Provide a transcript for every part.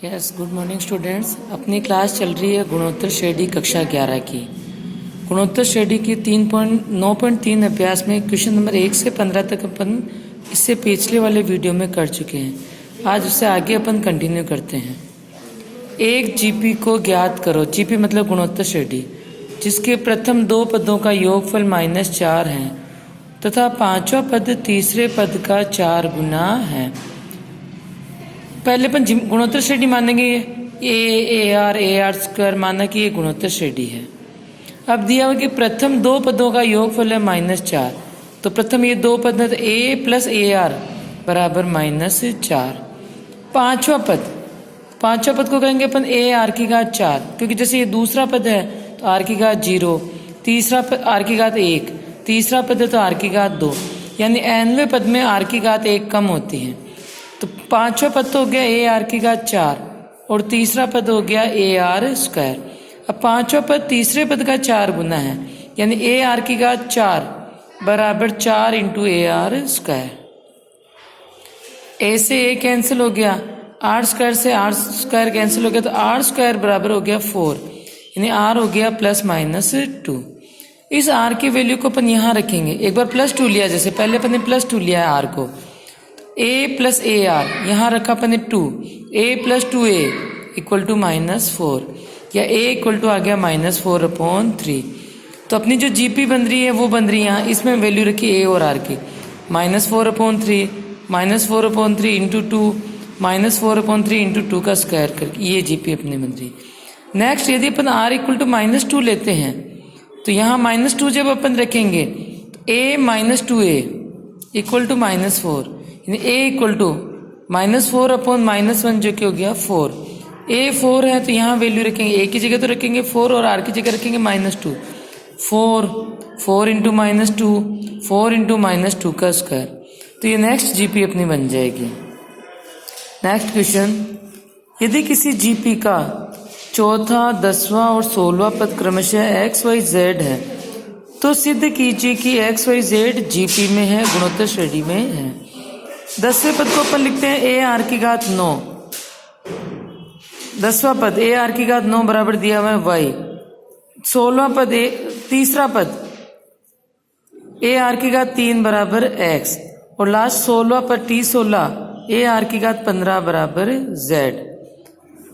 Yes, good morning students. अपनी class चल रही है गुणोत्तर श्रेणी कक्षा 11 की। गुणोत्तर श्रेणी की 3.9.3 अभ्यास में क्वेश्चन नंबर 1 से 15 तक अपन इससे पिछले वाले वीडियो में कर चुके हैं। आज उससे आगे अपन कंटिन्यू करते हैं। एक जीपी को ज्ञात करो। जीपी मतलब गुणोत्तर श्रेणी, जिसके प्रथम दो पदों का योगफल -4 है तथा पांचवा पद तीसरे पद का 4 गुना है। पहले अपन गुणोत्तर श्रेणी मानेंगे। ए आर स्क्वायर माना कि ये गुणोत्तर श्रेणी है। अब दिया हुआ कि प्रथम दो पदों का योगफल है -4, तो प्रथम ये दो पद है तो ए प्लस ए आर बराबर -4। पांचवा पद को कहेंगे अपन ए आर की घात 4, क्योंकि जैसे ये दूसरा पद है तो आर की घात 0, तीसरा पद आर की घात 1, तीसरा पद है तो आर की घात 2, यानी nवें पद में आर की घात 1 कम होती है। तो पांचवा पद तो हो गया ए आर की घात 4 और तीसरा पद हो गया ए आर स्क्वायर। अब पांचवा पद तीसरे पद का 4 गुना है, यानी ए आर की घात 4 बराबर 4 इंटू ए आर स्क्वायर। ए से ए कैंसिल हो गया, आर स्क्वायर से आर स्क्वायर कैंसिल हो गया, तो आर स्क्वायर बराबर हो गया 4, यानी आर हो गया +-2। इस आर की वैल्यू को अपन यहाँ रखेंगे। एक बार +2 लिया, जैसे पहले अपन ने +2 लिया है आर को, a प्लस ए आर यहाँ रखा अपन ने 2, a plus 2a equal to -4, या a इक्वल टू आ गया -4/3। तो अपनी जो जीपी बन रही है वो बन रही है यहाँ, इसमें वैल्यू रखी a और r की, -4/3 -4/3 इंटू 2 -4/3 इंटू 2 का स्क्वायर करके ये जीपी अपनी बन रही है। नेक्स्ट यदि अपन r इक्वल टू -2 लेते हैं तो यहाँ -2 जब अपन रखेंगे तो a -2a इक्वल टू -4, यानी a इक्वल टू -4/-1 जो कि हो गया 4। a 4 है तो यहाँ वैल्यू रखेंगे, a की जगह तो रखेंगे 4 और r की जगह रखेंगे -2। 4 इंटू -2 4 इंटू -2 का स्क्वायर। तो ये नेक्स्ट जीपी अपनी बन जाएगी। नेक्स्ट क्वेश्चन, यदि किसी जीपी का चौथा, 10वां और 16वां पद क्रमशः x y z है तो सिद्ध कीजिए कि x y z जीपी में है, गुणोत्तर श्रेणी में है। 10वें पद को अपन लिखते हैं ए आर की घात 9। 10वां पद ए आर की घात 9 बराबर दिया हुआ है y। 16वां पद तीसरा पद ए आर की घात 3 बराबर x, और लास्ट 16वां पद T16 ए आर की घात 15 बराबर z।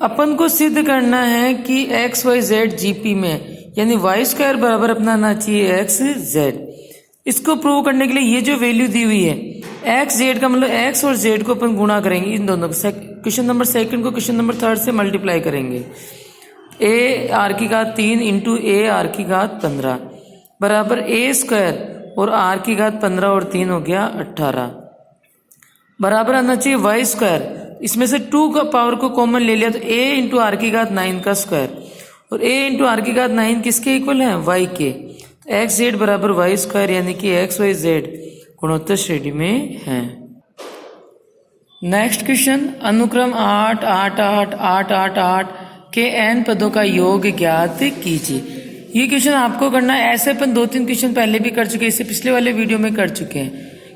अपन को सिद्ध करना है कि x y z जीपी में, यानी y स्क्वायर बराबर अपना आना चाहिए x z। इसको प्रूव करने के लिए ये जो वैल्यू दी हुई है x z का मतलब x और z को अपन गुणा करेंगे, इन दोनों को क्वेश्चन नंबर 2 को क्वेश्चन नंबर 3 से मल्टीप्लाई करेंगे। a r की घात 3 इंटू ए आर की घात 15 बराबर a स्क्वायर और r की घात 15 और 3 हो गया 18 बराबर आना चाहिए y स्क्वायर। इसमें से 2 का पावर को कॉमन ले लिया तो a इंटू आर की घात 9 का स्क्वायर, और a इंटू आर की घात 9 किसके इक्वल है, y के। एक्स जेड बराबर वाई स्क्वायर, यानी कि एक्स वाई जेड गुणोत्तर श्रेणी में है। नेक्स्ट क्वेश्चन, अनुक्रम 8 8 8 8 8 8 के n पदों का योग ज्ञात कीजिए। ये क्वेश्चन आपको करना है। ऐसे अपन 2-3 क्वेश्चन पहले भी कर चुके हैं, इससे पिछले वाले वीडियो में कर चुके हैं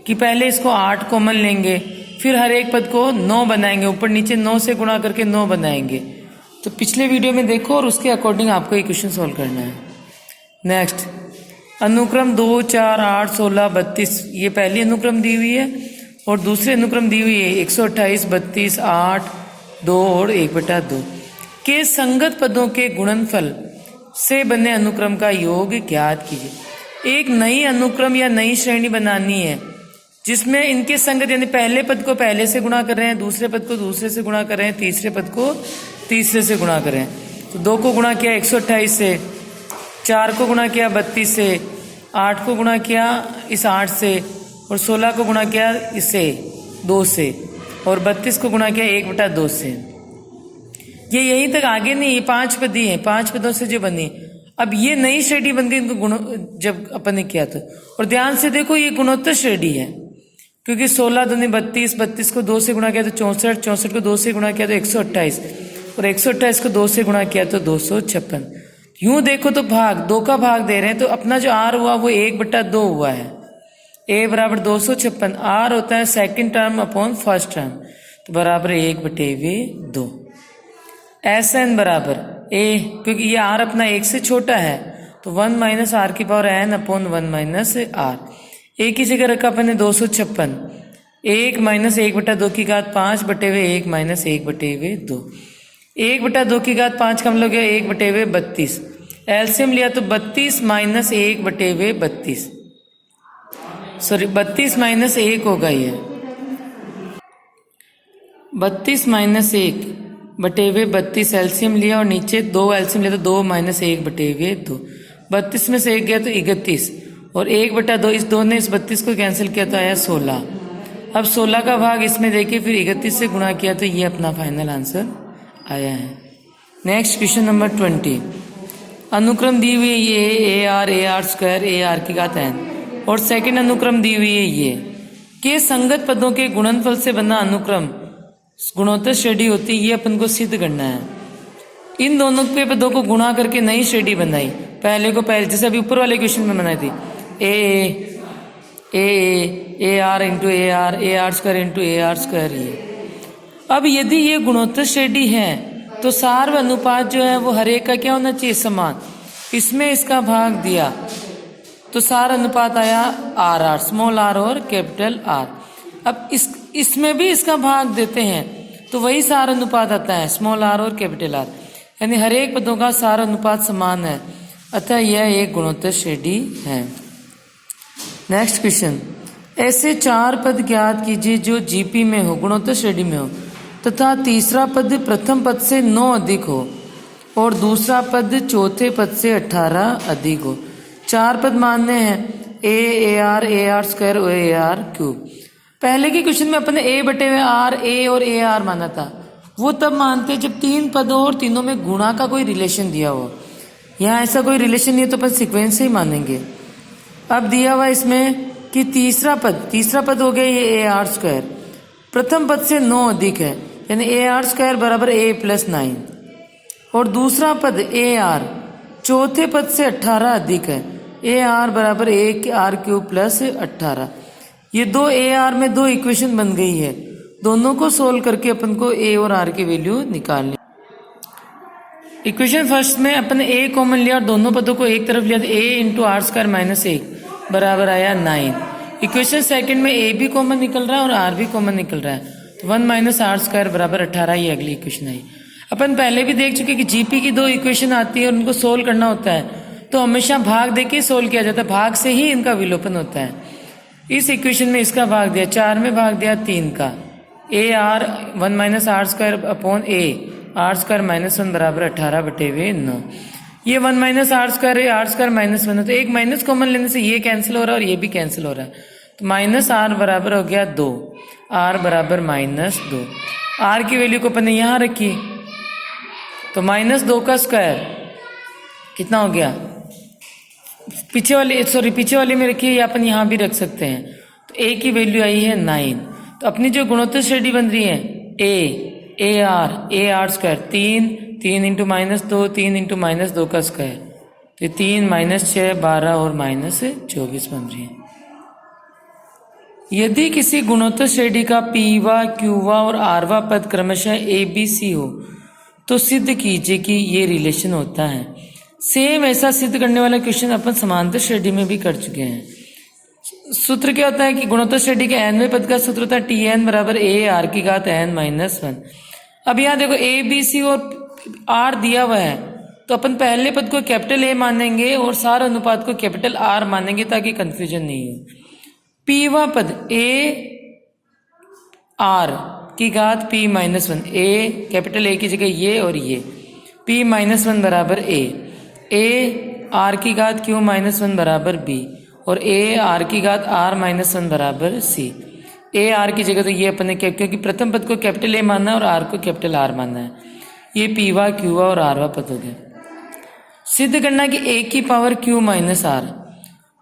कि पहले इसको 8 कॉमन लेंगे, फिर हर एक पद को 9 बनाएंगे, ऊपर नीचे 9 से गुणा करके 9 बनाएंगे। तो पिछले वीडियो में देखो और उसके अकॉर्डिंग आपको ये क्वेश्चन सोल्व करना है। नेक्स्ट, अनुक्रम 2 4 8 16 32 ये पहली अनुक्रम दी हुई है, और दूसरी अनुक्रम दी हुई है 128 32 8 2 और 1/2 के संगत पदों के गुणनफल से बने अनुक्रम का योग ज्ञात कीजिए। एक नई अनुक्रम या नई श्रेणी बनानी है जिसमें इनके संगत, यानी पहले पद को पहले से गुणा कर रहे हैं, दूसरे पद को दूसरे से गुणा कर रहे हैं, तीसरे पद को तीसरे से गुणा कर रहे हैं। तो 2 को गुणा किया 128 से, 4 को गुणा किया 32 से, 8 को गुणा किया इस 8 से, और 16 को गुणा किया इसे 2 से, और 32 को गुणा किया 1/2 से। ये यहीं तक आगे नहीं, ये 5 पद ही हैं, 5 पदों से जो बनी। अब ये नई श्रेणी बन गई इनको गुण जब अपन ने किया तो। और ध्यान से देखो ये गुणोत्तर श्रेणी है, क्योंकि 16 दूनी 32, 32 को 2 से गुणा किया तो 64, 64 को 2 से गुणा किया तो 128, और 128 को 2 से गुणा किया तो 256। यूं देखो तो भाग 2 का भाग दे रहे हैं, तो अपना जो r हुआ वो 1/2 हुआ है। a बराबर 256, r होता है second term upon first term, तो बराबर 1/2। एस एन बराबर ए, क्योंकि ये आर अपना एक से छोटा है तो 1 माइनस आर की power N upon 1 minus R. A की जगह रखा अपन ने 256, 1 माइनस 1/2 की घात 5 बटे हुए 1 माइनस 1/2, 1/2 की घात 5 का हम लोग 1/32। एलसीएम लिया तो 32 माइनस 1/32, सॉरी 32 माइनस 1 होगा ये, 32 माइनस 1/32 एलसीएम लिया और नीचे 2 एलसीएम लिया तो 2 माइनस 1/2, 32 में से 1 गया तो 31 और 1/2, इस 2 ने इस 32 को कैंसिल किया तो आया 16। अब 16 का भाग इसमें देखिए फिर 31 से गुणा किया तो ये अपना फाइनल आंसर आया है। नेक्स्ट क्वेश्चन नंबर 20, अनुक्रम दी हुई है ये ए आर स्क्वायर ए आर की घात एन और सेकंड अनुक्रम दी हुई है ये के संगत पदों के गुणनफल से बना अनुक्रम गुणोत्तर श्रेणी होती है, ये अपन को सिद्ध करना है। इन दोनों के पदों को गुणा करके नई श्रेणी बनाई, पहले को पहले जैसे अभी ऊपर वाले क्वेश्चन में बनाई थी A R into A R square into A R square. ये अब यदि ये गुणोत्तर श्रेणी है तो सार व अनुपात जो है वो हर एक का क्या होना चाहिए समान, इसमें इसका भाग दिया तो सार अनुपात आया आर आर, स्मॉल आर और कैपिटल आर। अब इसमें भी इसका भाग देते हैं तो वही सार अनुपात आता है स्मॉल आर और कैपिटल आर, यानी हर एक पदों का सार अनुपात समान है, अतः यह एक गुणोत्तर श्रेणी है। नेक्स्ट क्वेश्चन, ऐसे 4 पद ज्ञात कीजिए जो जीपी में हो, गुणोत्तर श्रेणी में हो, तथा तीसरा पद प्रथम पद से 9 अधिक हो और दूसरा पद चौथे पद से 18 अधिक हो। 4 पद मानने हैं ए आर स्क्वायर और ए आर क्यूब। पहले के क्वेश्चन में अपने ए बटे हुए आर ए और ए आर माना था, वो तब मानते जब 3 पद हो और तीनों में गुणा का कोई रिलेशन दिया हो। यहाँ ऐसा कोई रिलेशन नहीं है तो अपन सीक्वेंस से ही मानेंगे। अब दिया हुआ इसमें कि तीसरा पद हो गया ये ए आर स्क्वायर, प्रथम पद से 9 अधिक है यानी ए आर स्क्वायर बराबर ए प्लस 9, और दूसरा पद ए आर चौथे पद से 18 अधिक है, ए आर बराबर ए आर क्यूब प्लस 18। ये 2 ए आर में 2 इक्वेशन बन गई है, दोनों को सोल्व करके अपन को ए और आर की वैल्यू निकालनी। इक्वेशन फर्स्ट में अपन ए कॉमन लिया और दोनों पदों को एक तरफ लिया तो ए इंटू आर स्क्वायर माइनस 1 बराबर आया 9। इक्वेशन सेकंड में ए भी कॉमन निकल रहा है और आर भी कॉमन निकल रहा है तो 1 माइनस आर स्क्वायर बराबर 18, ये अगली इक्वेशन आई। अपन पहले भी देख चुके कि जीपी की 2 इक्वेशन आती है और उनको सोल्व करना होता है तो हमेशा भाग देके सोल्व किया जाता है, भाग से ही इनका विलोपन होता है। इस इक्वेशन में इसका भाग दिया 4 में भाग दिया 3 का, A R 1 minus R square upon A R square minus 1 बराबर 18 बटे हुए 9। ये 1 माइनस आर स्क्वायर माइनस 1 है तो एक माइनस कॉमन लेने से ये कैंसिल हो रहा है और ये भी कैंसिल हो रहा है तो माइनस आर बराबर हो गया 2, आर बराबर माइनस 2। आर की वैल्यू को अपन ने यहाँ रखी तो माइनस 2 का स्क्वायर कितना हो गया, पीछे वाली में रखिए या अपन यहाँ भी रख सकते हैं। तो ए की वैल्यू आई है 9। तो अपनी जो गुणोत्तर श्रेणी बन रही है ए R square 3 into minus 2 3 into minus 2 का स्क्वायर तो 3 माइनस 6 12 और माइनस 24 बन रही है। यदि किसी गुणोत्तर श्रेणी का पीवा क्यूवा और आरवा पद क्रमशः ए बी सी हो तो सिद्ध कीजिए कि ये रिलेशन होता है। सेम ऐसा सिद्ध करने वाला क्वेश्चन अपन समांतर श्रेणी में भी कर चुके हैं। सूत्र क्या होता है कि गुणोत्तर श्रेणी के nवें पद का सूत्र होता है टी एन बराबर ए आर की घात n माइनस 1। अब यहाँ देखो ए बी सी और आर दिया हुआ है तो अपन पहले पद को कैपिटल ए मानेंगे और सार अनुपात को कैपिटल आर मानेंगे ताकि कंफ्यूजन नहीं हो। पीवा पद ए आर की घात P minus 1, A capital A की जगह ये और ये पी माइनस 1 बराबर ए आर की घात क्यू माइनस 1 बराबर बी और ए आर की घात आर माइनस 1 बराबर सी। ए आर की जगह तो ये अपने क्योंकि प्रथम पद को कैपिटल ए मानना है और आर को कैपिटल आर मानना है, ये पीवा क्यूवा और आरवा पद हो गया। सिद्ध करना कि ए की पावर क्यू माइनस आर,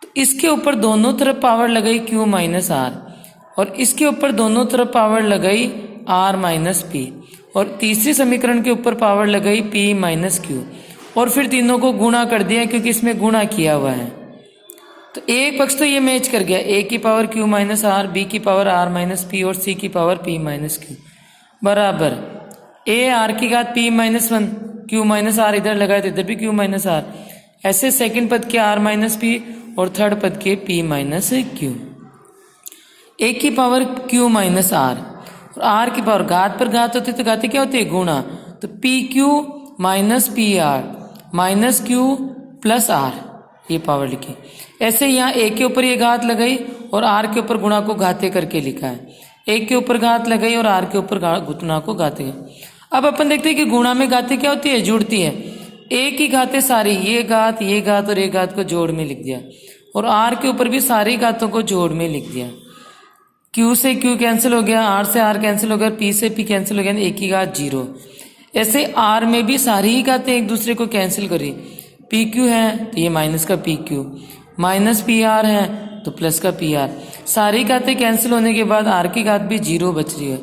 तो इसके ऊपर दोनों तरफ पावर लगाई क्यू माइनस आर और इसके ऊपर दोनों तरफ पावर लगाई आर माइनस पी और तीसरे समीकरण के ऊपर पावर लगाई पी माइनस क्यू और फिर तीनों को गुणा कर दिया क्योंकि इसमें गुणा किया हुआ है। तो एक पक्ष तो ये मैच कर गया, ए की power Q minus R, B की पावर आर माइनस पी और सी की पावर पी माइनस क्यू बराबर ए आर की घात P minus one, Q minus R इधर लगाए तो इधर भी क्यू माइनस आर, ऐसे सेकंड पद के आर माइनस पी और थर्ड पद के पी माइनस क्यू। ए की पावर क्यू माइनस आर और आर की पावर घात पर घात होती है तो घातें क्या होती है गुणा, तो P Q minus P R minus Q plus R, ये पावर लिखी। ऐसे यहाँ ए के ऊपर ये घात लगाई और आर के ऊपर गुणा को घाते करके लिखा है, ए के ऊपर घात लगाई और आर के ऊपर गुणा को घाते। अब अपन देखते हैं कि गुणा में घातें क्या होती है, जुड़ती है। ए की घातें सारी, ये घात और ये घात को जोड़ में लिख दिया और आर के ऊपर भी सारी घातों को जोड़ में लिख दिया। क्यू से क्यू कैंसिल हो गया, आर से आर कैंसिल हो गया, पी से पी कैंसिल हो गया, ए की घात 0। ऐसे आर में भी सारी ही घातें एक दूसरे को कैंसिल करी, पी क्यू है तो ये माइनस का P Q, minus P are है तो प्लस का पी आर। सारी घातें कैंसिल होने के बाद आर की घात भी 0 बच रही है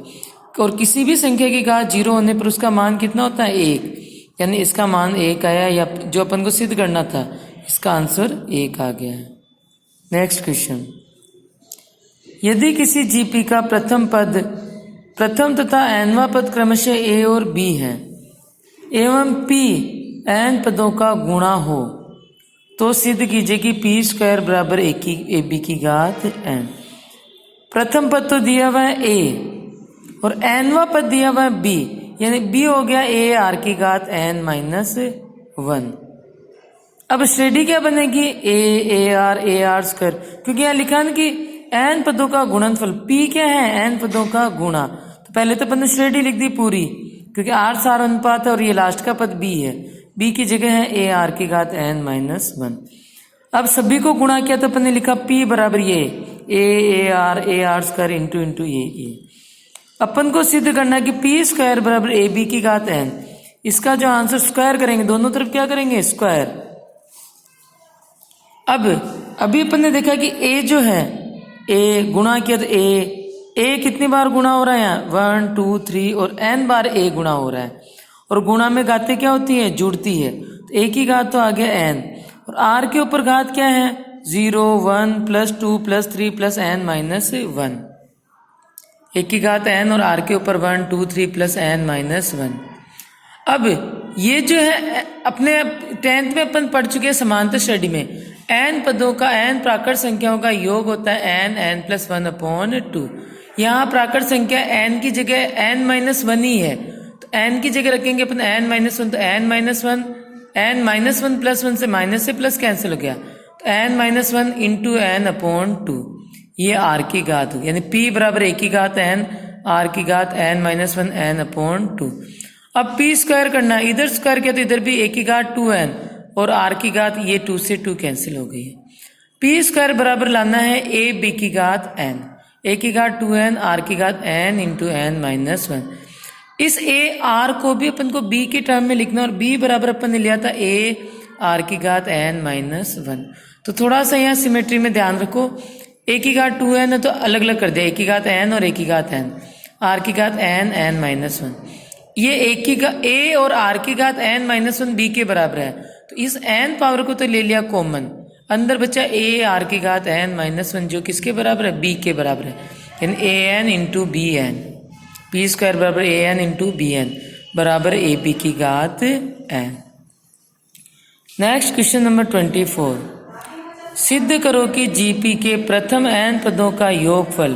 और किसी भी संख्या की घात 0 होने पर उसका मान कितना होता है 1, यानी इसका मान 1 आया, या जो अपन को सिद्ध करना था इसका आंसर 1 आ गया है। नेक्स्ट क्वेश्चन, यदि किसी जीपी का प्रथम तथा nवां पद क्रमशः ए और बी है एवं पी n पदों का गुणा हो तो सिद्ध कीजिए कि पी स्क्वायर बराबर ए बी की घात n। प्रथम पद तो दिया हुआ है ए और nवां पद दिया हुआ है बी, यानी बी हो गया ए आर की घात n माइनस 1। अब श्रेणी क्या बनेगी, ए आर स्क्वायर, क्योंकि यहाँ लिखा है कि n पदों का गुणनफल, p क्या है n पदों का गुणा, तो पहले तो अपन ने श्रेणी लिख दी पूरी, क्योंकि आर सार अनुपात है और ये लास्ट का पद b है, b की जगह है ए आर की घात n माइनस 1। अब सभी को गुणा किया तो अपन ने लिखा p बराबर ये ए आर स्क्वायर इंटू ये। अपन को सिद्ध करना है कि पी स्क्वायर बराबर ए बी की घात n, इसका जो आंसर स्क्वायर करेंगे, दोनों तरफ क्या करेंगे स्क्वायर। अब अभी अपन ने देखा कि ए जो है, ए गुणा किया तो ए कितनी बार गुणा हो रहा है यहाँ 1 2 3 और n बार ए गुणा हो रहा है, और गुणा में घातें क्या होती है जुड़ती है, तो ए की घात तो आ गया n और आर के ऊपर घात क्या है 0 1 plus 2 plus 3 plus n minus 1, ए की घात n और आर के ऊपर 1 2 3 प्लस n माइनस 1। अब ये जो है अपने 10th में अपन पढ़ चुके हैं समांतर श्रेणी में, n पदों का n प्राकृत संख्याओं का योग होता है n प्लस 1 अपॉन 2। यहाँ प्राकृत संख्या n की जगह n माइनस 1 ही है, तो n की जगह रखेंगे अपन n माइनस 1, तो n माइनस 1 प्लस 1 से माइनस से प्लस कैंसिल हो गया, तो n minus 1 into n upon 2, ये r की घात होगी, यानी p बराबर a की घात n, r की घात n माइनस 1 n अपॉन 2। अब p स्क्वायर करना है, इधर स्क्वायर किया तो इधर भी a की घात 2n और r की घात ये 2 से 2 कैंसिल हो गई है। p स्क्वायर बराबर लाना है a b की घात n, a की घात 2n r की घात n इंटू n माइनस 1। इस a r को भी अपन को b के टर्म में लिखना, और b बराबर अपन ने लिया था a r की घात n माइनस 1। तो थोड़ा सा यहाँ सिमेट्री में ध्यान रखो, a की घात 2n है तो अलग अलग कर दिया, a की घात n और a की घात n, r की घात n माइनस 1। ये a और r की घात n माइनस 1 b के बराबर है, तो इस n पावर को तो ले लिया कॉमन, अंदर बचा a r की घात n माइनस 1 जो किसके बराबर है b के बराबर है, यानी a n into B N, P square बराबर a n into B N बराबर a b की घात n। नेक्स्ट क्वेश्चन नंबर 24, सिद्ध करो कि जीपी के प्रथम n पदों का योगफल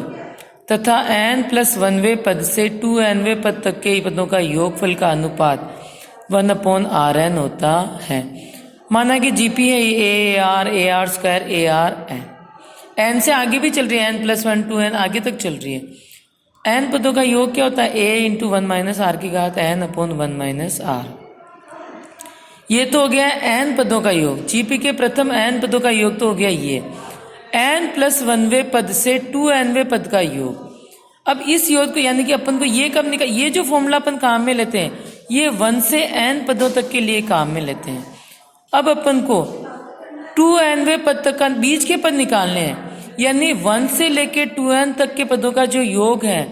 तथा n प्लस 1वें पद से 2nवें पद तक के पदों का योगफल का अनुपात 1/Rn होता है। माना कि जीपी है ए R square A R n से आगे भी चल रही है, n प्लस 1 2n आगे तक चल रही है। n पदों का योग क्या होता है a इंटू 1 माइनस आर की घात n अपॉन 1 माइनस आर। ये तो हो गया n पदों का योग, जीपी के प्रथम n पदों का योग तो हो गया ये n प्लस 1वें पद से 2nवें पद का योग। अब इस योग को यानी कि अपन को ये कब निकाल, ये जो फॉर्मूला अपन काम में लेते हैं ये 1 से n पदों तक के लिए काम में लेते हैं। अब अपन को 2nवें पद तक का बीच के पद निकालने हैं, यानी 1 से लेके 2n तक के पदों का जो योग है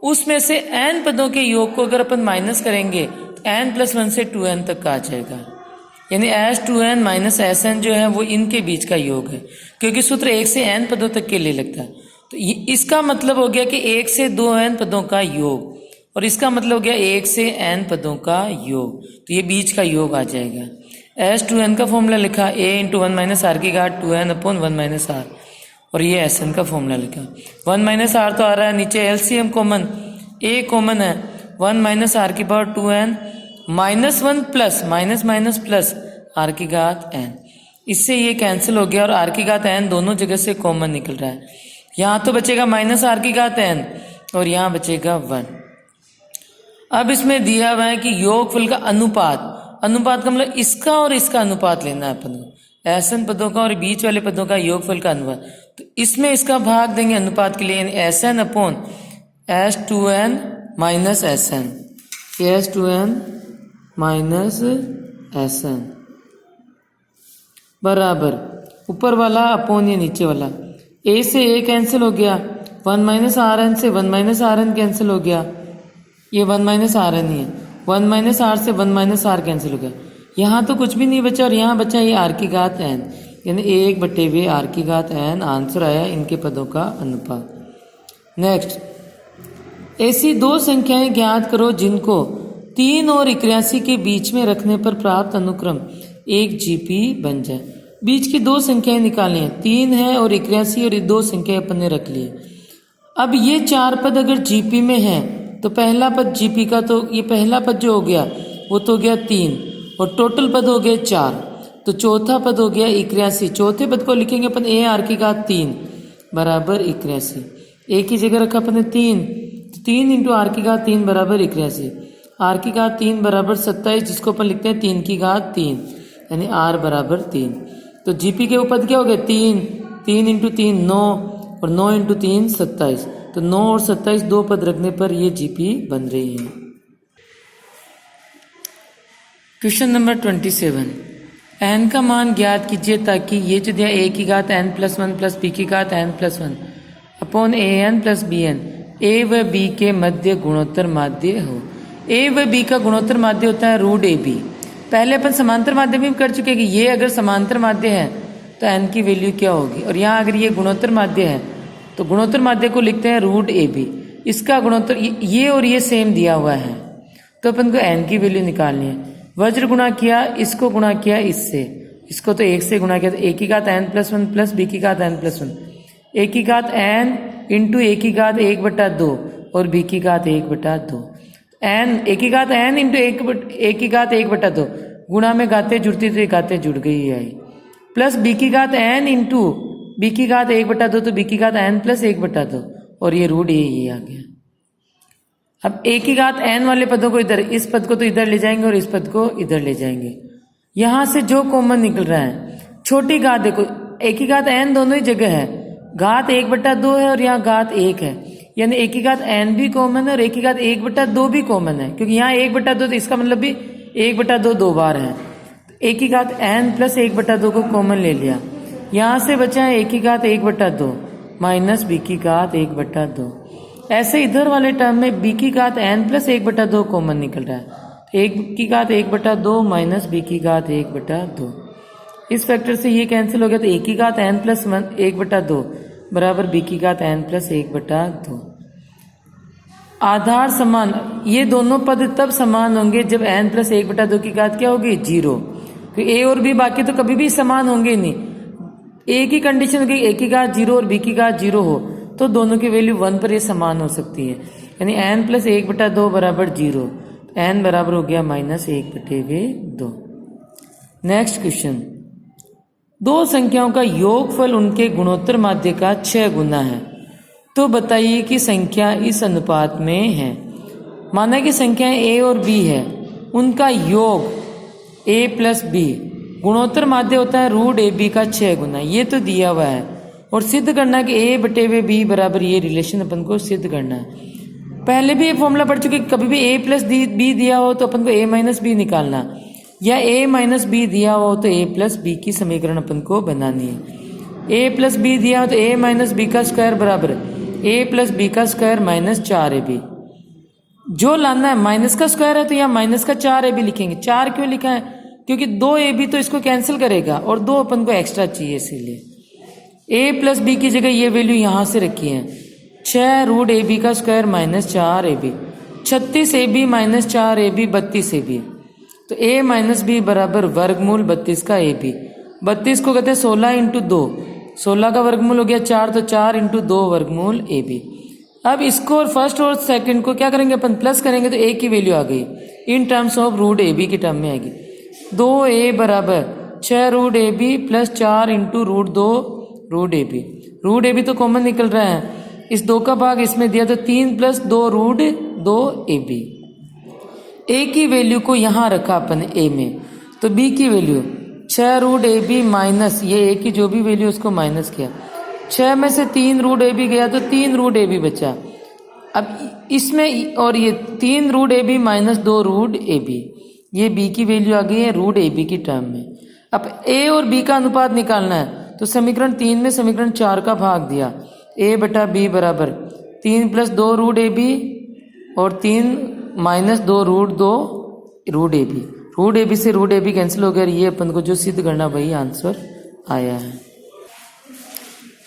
उसमें से n पदों के योग को अगर अपन माइनस करेंगे तो n प्लस 1 से 2n तक का आ जाएगा, यानी s2n माइनस sn जो है वो इनके बीच का योग है, क्योंकि सूत्र 1 से n पदों तक के लिए लगता है। तो इसका मतलब हो गया कि 1 से 2n पदों का योग, और इसका मतलब हो गया 1 से n पदों का योग, तो ये बीच का योग आ जाएगा। S2n का फॉर्मूला लिखा a इंटू 1 माइनस आर की घात 2n अपॉन 1 माइनस आर, और ये Sn का फॉर्मूला लिखा। 1 माइनस आर तो आ रहा है नीचे, एलसीएम कॉमन, a कॉमन है, 1 माइनस आर की power 2n minus 1 plus minus minus plus R की घात n, इससे ये कैंसिल हो गया और आर की घात n दोनों जगह से कॉमन निकल रहा है। यहाँ तो बचेगा माइनस आर की घात n और यहाँ बचेगा 1। अब इसमें दिया हुआ है कि योगफल का अनुपात, अनुपात का मतलब इसका और इसका अनुपात लेना है अपन को, Sn पदों का और बीच वाले पदों का योगफल का अनुपात, तो इसमें इसका भाग देंगे अनुपात के लिए, यानी Sn upon S2n minus Sn, S2n minus Sn बराबर ऊपर वाला अपॉन ये नीचे वाला, a से a कैंसिल हो गया, 1 माइनस आर एन से 1 माइनस आर एन कैंसिल हो गया, ये 1 माइनस आर एन ही है, 1 माइनस आर से 1 माइनस आर कैंसिल हो गया, यहाँ तो कुछ भी नहीं बचा और यहाँ बचा ये आर की घात n, यानी 1/2 आर की घात n आंसर आया इनके पदों का अनुपात। नेक्स्ट, ऐसी दो संख्याएं ज्ञात करो जिनको 3 और 81 के बीच में रखने पर प्राप्त अनुक्रम एक जीपी बन जाए। बीच की दो संख्याएं निकालनी है, 3 है और 81 और ये दो संख्याएं अपन ने रख ली है। अब ये 4 पद अगर जीपी में है तो पहला पद जीपी का, तो ये पहला पद जो हो गया वो तो हो गया 3 और टोटल पद हो गए 4, तो चौथा पद हो गया 81। चौथे पद को लिखेंगे अपन a आर की घात 3 बराबर 81, एक ही जगह रखा अपन ने 3 इंटू आर की घात 3 बराबर 81, आर की घात 3 बराबर 27, जिसको अपन लिखते हैं 3 की घात 3, यानी आर बराबर 3। तो जीपी के पद क्या हो गए 3 इंटू 3 9 और 9 इंटू 3 27, तो 9 और 27 दो पद रखने पर ये जीपी बन रही है। क्वेश्चन नंबर 27, n का मान ज्ञात कीजिए ताकि ये जो दिया a की घात n प्लस 1 प्लस b की घात n plus 1 upon an plus bn a व b के मध्य गुणोत्तर माध्य हो। a व b का गुणोत्तर माध्य होता है रूट ab। पहले अपन समांतर माध्य में कर चुके कि ये अगर समांतर माध्य है तो n की वैल्यू क्या होगी, और यहाँ अगर ये गुणोत्तर माध्य है तो गुणोत्तर माध्य को लिखते हैं रूट ab। इसका गुणोत्तर ये और ये सेम दिया हुआ है, तो अपन को n की वैल्यू निकालनी है। वज्र गुणा किया, इसको गुणा किया इससे, इसको तो 1 से गुणा किया, तो a की घात n प्लस 1 प्लस b की घात n प्लस 1, a की घात n इंटू a की घात 1/2 और b की घात 1/2, n a की घात n इंटू a की घात 1/2, गुणा में घातें जुड़ती तो ये घातें जुड़ गई आई, प्लस b की घात n इंटू b की घात 1/2, तो b की घात n प्लस 1/2 और ये रूट ये आ गया। अब a की घात n वाले पदों को इधर, इस पद को तो इधर ले जाएंगे और इस पद को इधर ले जाएंगे। यहां से जो कॉमन निकल रहा है, छोटी घात देखो, a की घात n दोनों ही जगह है, घात 1/2 है और यहाँ घात 1 है, यानी a की घात n भी कॉमन है और a की घात 1/2 भी कॉमन है, क्योंकि यहाँ 1/2 तो इसका मतलब भी 1/2 दो बार है। a की घात n प्लस 1/2 को कॉमन ले लिया, यहाँ से बचा है a की घात 1/2 माइनस b की घात 1/2। ऐसे इधर वाले टर्म में b की घात n प्लस 1/2 कॉमन निकल रहा है, 1 की घात 1/2 माइनस b की घात 1/2। इस फैक्टर से ये कैंसिल हो गया, तो a की घात n प्लस 1/2 बराबर b की घात n प्लस 1/2। आधार समान, ये दोनों पद तब समान होंगे जब n प्लस 1/2 की घात क्या होगी 0, क्योंकि a और b बाकी तो कभी भी समान होंगे नहीं। a की कंडीशन होगी a की घात 0 और b की घात 0 हो तो दोनों की वैल्यू 1 पर ये समान हो सकती है, यानी n प्लस 1/2 बराबर 0, n बराबर हो गया माइनस 1/2। नेक्स्ट क्वेश्चन, दो संख्याओं का योगफल उनके गुणोत्तर माध्य का 6 गुना है, तो बताइए कि संख्या इस अनुपात में है। माना कि संख्याएं a और b है, उनका योग a प्लस b, गुणोत्तर माध्य होता है रूट ab का 6 गुना, ये तो दिया हुआ है, और सिद्ध करना कि a/b बराबर ये रिलेशन अपन को सिद्ध करना है। पहले भी ये फॉर्मूला पढ़ चुके, कभी भी a प्लस b दिया हो तो अपन को a माइनस b निकालना, या a माइनस b दिया हो तो a प्लस b की समीकरण अपन को बनानी है। a प्लस b दिया हो तो a माइनस b का स्क्वायर बराबर a प्लस b का स्क्वायर माइनस 4ab। जो लाना है माइनस का स्क्वायर है तो यहाँ माइनस का 4ab लिखेंगे। 4 क्यों लिखा है, क्योंकि 2ab तो इसको कैंसिल करेगा और 2 अपन को एक्स्ट्रा चाहिए, इसीलिए a प्लस b की जगह ये वैल्यू यहाँ से रखी है, 6 रूट ab का square minus 4ab। 36ab minus 4ab 32ab। तो a माइनस बी बराबर वर्गमूल 32 का ab। 32 को कहते हैं 16 इंटू 2, 16 का वर्गमूल हो गया 4, तो 4 इंटू 2 वर्गमूल ab। अब इसको और फर्स्ट और सेकंड को क्या करेंगे अपन, प्लस करेंगे तो a की वैल्यू आ गई in terms of root ab की टर्म में आएगी। 2a बराबर 6 root ab plus 4 into root 2 root ab। Root ab तो कॉमन निकल रहा है, इस 2 का भाग इसमें दिया तो 3 प्लस 2 रूट 2 ab। a की वैल्यू को यहाँ रखा अपन a में, तो b की वैल्यू 6 रूट ab माइनस ये a की जो भी वैल्यू उसको माइनस किया, 6 में से 3 रूट ab गया तो 3 रूट ab बचा। अब इसमें और ये 3 root ab minus 2 root ab, ये b की वैल्यू आ गई है रूट ab की टर्म में। अब a और b का अनुपात निकालना है, तो समीकरण 3 में समीकरण 4 का भाग दिया, a बटा b बराबर 3 प्लस 2 रूट ab और 3 minus 2 root 2 root ab। Root ab से रूट ab कैंसिल हो गया, ये अपन को जो सिद्ध करना वही आंसर आया है।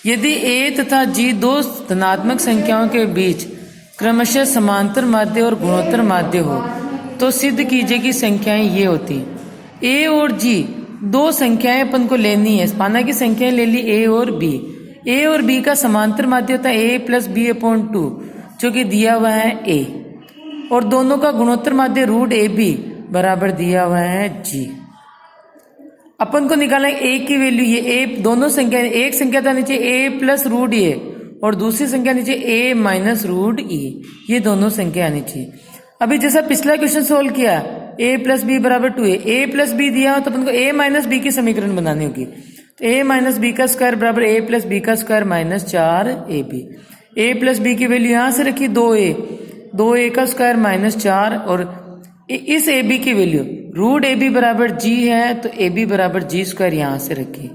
यदि a तथा g दो धनात्मक संख्याओं के बीच क्रमशः समांतर माध्य और गुणोत्तर माध्य हो तो सिद्ध कीजिए कि संख्याएं ये होती। a और g दो संख्याएं अपन को लेनी है, माना की संख्याएं ले ली a और b। a और b का समांतर माध्य होता है a प्लस बी अपॉन 2 जो कि दिया हुआ है a, और दोनों का गुणोत्तर माध्य रूट ab बराबर दिया हुआ है g। अपन को निकालना है a की वैल्यू, ये a दोनों संख्या, एक संख्या था नीचे a प्लस रूट ए और दूसरी संख्या नीचे a माइनस रूट e, ये दोनों संख्या आनी चाहिए। अभी जैसा पिछला क्वेश्चन सोल्व किया a प्लस बी बराबर 2a, a प्लस बी दिया हो तो अपन को a माइनस बी की समीकरण बनानी होगी, तो a माइनस बी का स्क्वायर बराबर a प्लस बी का square minus 4ab। a plus B की वैल्यू यहाँ से रखी 2a का स्क्वायर माइनस 4, और इस ab की वैल्यू रूट ab बराबर g है तो ab बराबर g स्क्वायर यहाँ से रखी,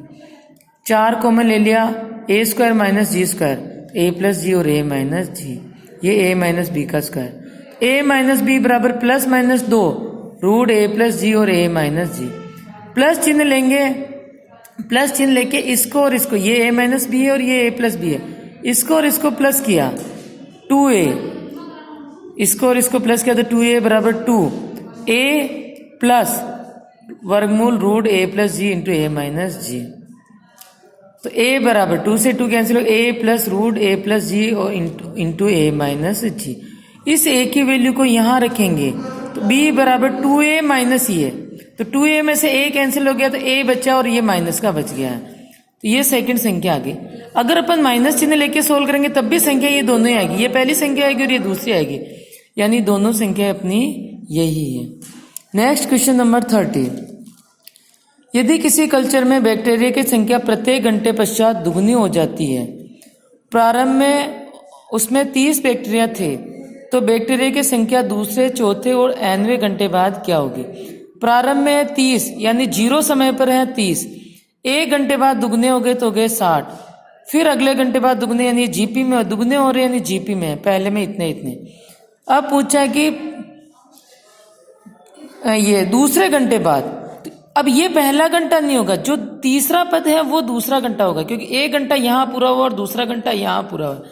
4 कॉमन ले लिया, a square minus G square, a plus G और a माइनस जी, ये a माइनस बी का स्क्वायर। a माइनस बी बराबर plus minus 2 root a plus G और a माइनस जी। प्लस चिन्ह लेंगे, प्लस चिन्ह लेके इसको और इसको, ये a माइनस बी है और ये a प्लस बी है, इसको और इसको प्लस किया 2a, इसको और इसको प्लस किया तो 2a बराबर 2a प्लस वर्गमूल root a plus G into a minus G. तो a बराबर 2 से 2 कैंसिल हो, a plus root a plus G और इंटू a माइनस जी। इस a की वैल्यू को यहाँ रखेंगे तो b बराबर 2a माइनस ही है, तो 2a में से a कैंसिल हो गया तो a बचा और ये माइनस का बच गया है, तो ये सेकंड संख्या आ गई। अगर अपन माइनस चिन्ह लेके सोल्व करेंगे तब भी संख्या ये दोनों ही आएगी, ये पहली संख्या आएगी और ये दूसरी आएगी, यानी दोनों संख्या अपनी यही है। Next question number 30। यदि किसी कल्चर में बैक्टीरिया की संख्या प्रत्येक घंटे पश्चात दुगनी हो जाती है, प्रारंभ में उसमें 30 बैक्टीरिया थे, तो बैक्टीरिया की संख्या दूसरे, चौथे और nवें घंटे बाद क्या होगी। प्रारंभ में 30 यानी 0 समय पर है 30, एक घंटे बाद दुगने हो गए तो हो गए 60, फिर अगले घंटे बाद दुगने यानी जीपी में दुगने हो रहे यानी जीपी में, पहले में इतने। अब पूछा कि ये दूसरे घंटे बाद, अब ये पहला घंटा नहीं होगा, जो तीसरा पद है वो दूसरा घंटा होगा, क्योंकि एक घंटा यहाँ पूरा हुआ और दूसरा घंटा यहाँ पूरा हुआ,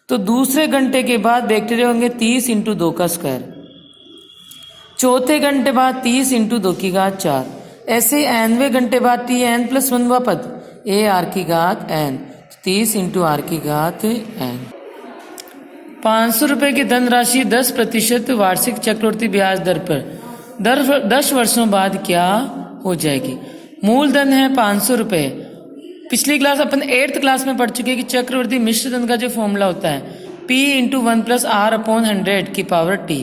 तो दूसरे घंटे के बाद बैक्टीरिया होंगे 30 इंटू 2 का स्क्वायर, चौथे घंटे बाद 30 इंटू 2 की घात 4, ऐसे nवें घंटे बाद n प्लस 1वां पद a r की घात n, 30 इंटू r की घात n। 500 रुपए की धनराशि 10% वार्षिक चक्रवृद्धि ब्याज दर पर 10 वर्षों बाद क्या हो जाएगी। मूलधन है 500 रुपए। पिछली क्लास अपन 8th क्लास में पढ़ चुके हैं कि चक्रवृद्धि मिश्र धन का जो फॉर्मूला होता है P into 1 plus R upon 100 की पावर T,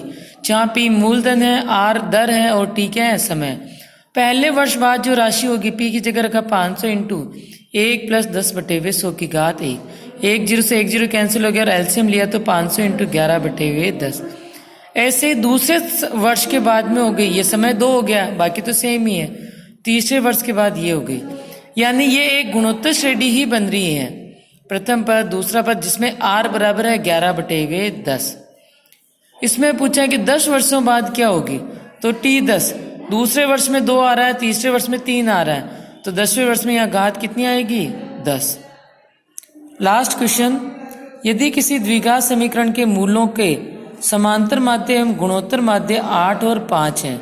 जहाँ P मूलधन है, R दर है और T क्या है, समय। पहले वर्ष बाद जो राशि होगी P की जगह रखा 500 इंटू 1 प्लस 10/100 की घात 1, 1 0 से 1 0 कैंसिल हो गया और एलसीएम लिया तो 500 इंटू 11/10। ऐसे दूसरे वर्ष के बाद में हो गई, ये समय 2 हो गया, बाकी तो सेम ही है। तीसरे वर्ष के बाद ये हो गई, यानी ये एक गुणोत्तर श्रेणी ही बन रही है। प्रथम पद, दूसरा पद, जिसमें R बराबर है 11/10। इसमें पूछा है कि 10 वर्षों बाद क्या होगी, तो T 10, दूसरे वर्ष में 2 आ रहा है, तीसरे वर्ष में 3 आ रहा है, तो 10वें वर्ष में यहाँ घात कितनी आएगी, 10। Last question. यदि किसी द्विघात समीकरण के मूलों के समांतर माध्य एवं गुणोत्तर माध्य 8 और 5 हैं,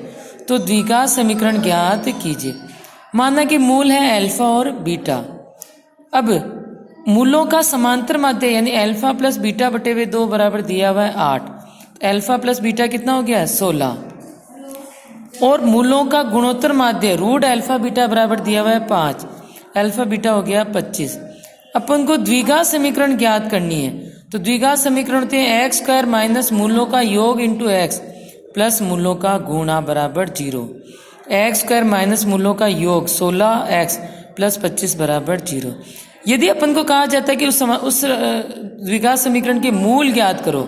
तो द्विघात समीकरण ज्ञात कीजिए। माना कि मूल है अल्फा और बीटा। अब मूलों का समांतर माध्य यानी अल्फा प्लस बीटा बटे हुए 2 बराबर दिया हुआ है 8। अल्फा प्लस बीटा कितना हो गया 16। और मूलों का गुणोत्तर माध्य रूट अल्फा बीटा बराबर दिया हुआ है 5। अल्फा बीटा हो गया 25। अपन को द्विघात समीकरण ज्ञात करनी है, तो द्विघात समीकरण होते हैं एक्स स्क्वायर माइनस मूलों का योग इंटू एक्स प्लस मूलों का गुणा बराबर 0। एक्स स्क्वायर माइनस मूलों का योग 16x प्लस 25 बराबर 0। यदि अपन को कहा जाता है कि उस द्विघात समीकरण के मूल ज्ञात करो,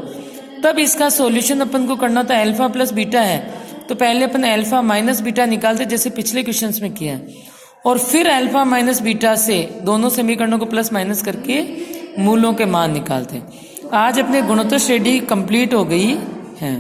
तब इसका सॉल्यूशन अपन को करना था। अल्फा प्लस बीटा है तो पहले अपन अल्फा माइनस बीटा निकालते जैसे पिछले क्वेश्चंस में किया है, और फिर अल्फा माइनस बीटा से दोनों समीकरणों को प्लस माइनस करके मूलों के मान निकालते हैं। आज अपने गुणोत्तर श्रेणी कंप्लीट हो गई है।